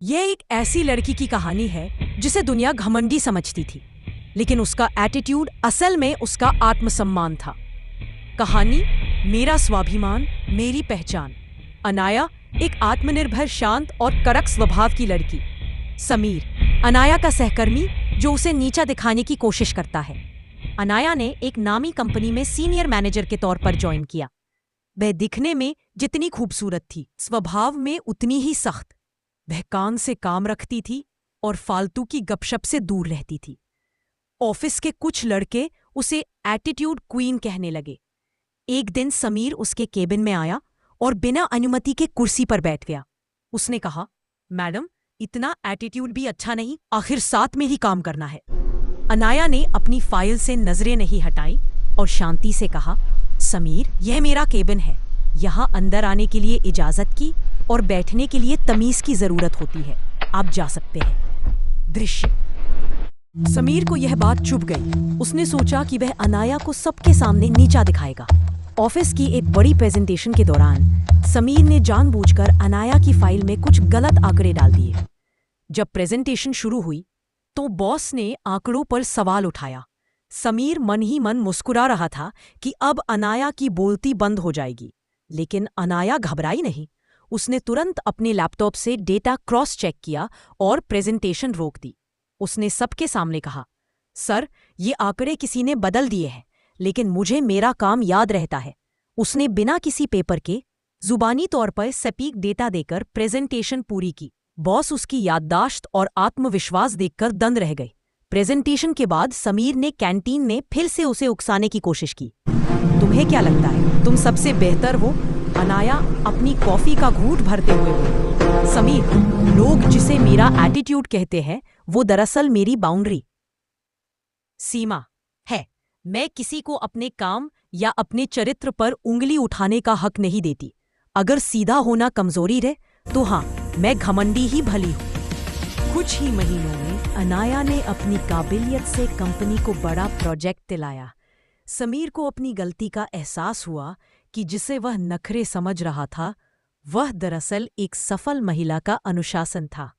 यह एक ऐसी लड़की की कहानी है जिसे दुनिया घमंडी समझती थी, लेकिन उसका एटीट्यूड असल में उसका आत्मसम्मान था। कहानी मेरा स्वाभिमान मेरी पहचान। अनाया एक आत्मनिर्भर, शांत और कड़क स्वभाव की लड़की। समीर, अनाया का सहकर्मी जो उसे नीचा दिखाने की कोशिश करता है। अनाया ने एक नामी कंपनी में सीनियर मैनेजर के तौर पर ज्वाइन किया। वह दिखने में जितनी खूबसूरत थी, स्वभाव में उतनी ही सख्त। वह काम से काम रखती थी और फालतू की गपशप से दूर रहती थी। ऑफिस के कुछ लड़के उसे एटीट्यूड क्वीन कहने लगे। एक दिन समीर उसके केबिन में आया और बिना अनुमति के कुर्सी पर बैठ गया। उसने कहा, मैडम, इतना एटीट्यूड भी अच्छा नहीं, आखिर साथ में ही काम करना है। अनाया ने अपनी फाइल से नजरें नहीं हटाई और शांति से कहा, समीर, यह मेरा केबिन है। यहाँ अंदर आने के लिए इजाजत की और बैठने के लिए तमीज की जरूरत होती है। आप जा सकते हैं। दृश्य। समीर को यह बात चुभ गई। उसने सोचा कि वह अनाया को सबके सामने नीचा दिखाएगा। ऑफिस की एक बड़ी प्रेजेंटेशन के दौरान समीर ने जानबूझकर अनाया की फाइल में कुछ गलत आंकड़े डाल दिए। जब प्रेजेंटेशन शुरू हुई तो बॉस ने आंकड़ों पर सवाल उठाया। समीर मन ही मन मुस्कुरा रहा था कि अब अनाया की बोलती बंद हो जाएगी, लेकिन अनाया घबराई नहीं। उसने तुरंत अपने लैपटॉप से डेटा क्रॉस चेक किया और प्रेजेंटेशन रोक दी। उसने सबके सामने कहा, सर, ये आंकड़े किसी ने बदल दिए हैं, लेकिन मुझे मेरा काम याद रहता है। उसने बिना किसी पेपर के जुबानी तौर पर सटीक डेटा देकर प्रेजेंटेशन पूरी की। बॉस उसकी याददाश्त और आत्मविश्वास देखकर दंग रह गए। प्रेजेंटेशन के बाद समीर ने कैंटीन में फिर से उसे उकसाने की कोशिश की। तुम्हें क्या लगता है तुम सबसे बेहतर हो? अनाया अपनी कॉफी का घूंट भरते हुए बोली। समीर, लोग जिसे मेरा एटीट्यूड कहते हैं वो दरअसल मेरी बाउंड्री, सीमा है। मैं किसी को अपने काम या अपने चरित्र पर उंगली उठाने का हक नहीं देती। अगर सीधा होना कमजोरी रहे तो हाँ, मैं घमंडी ही भली हूँ। कुछ ही महीनों में अनाया ने अपनी काबिलियत से कंपनी को बड़ा प्रोजेक्ट दिलाया। समीर को अपनी गलती का एहसास हुआ कि जिसे वह नखरे समझ रहा था, वह दरअसल एक सफल महिला का अनुशासन था।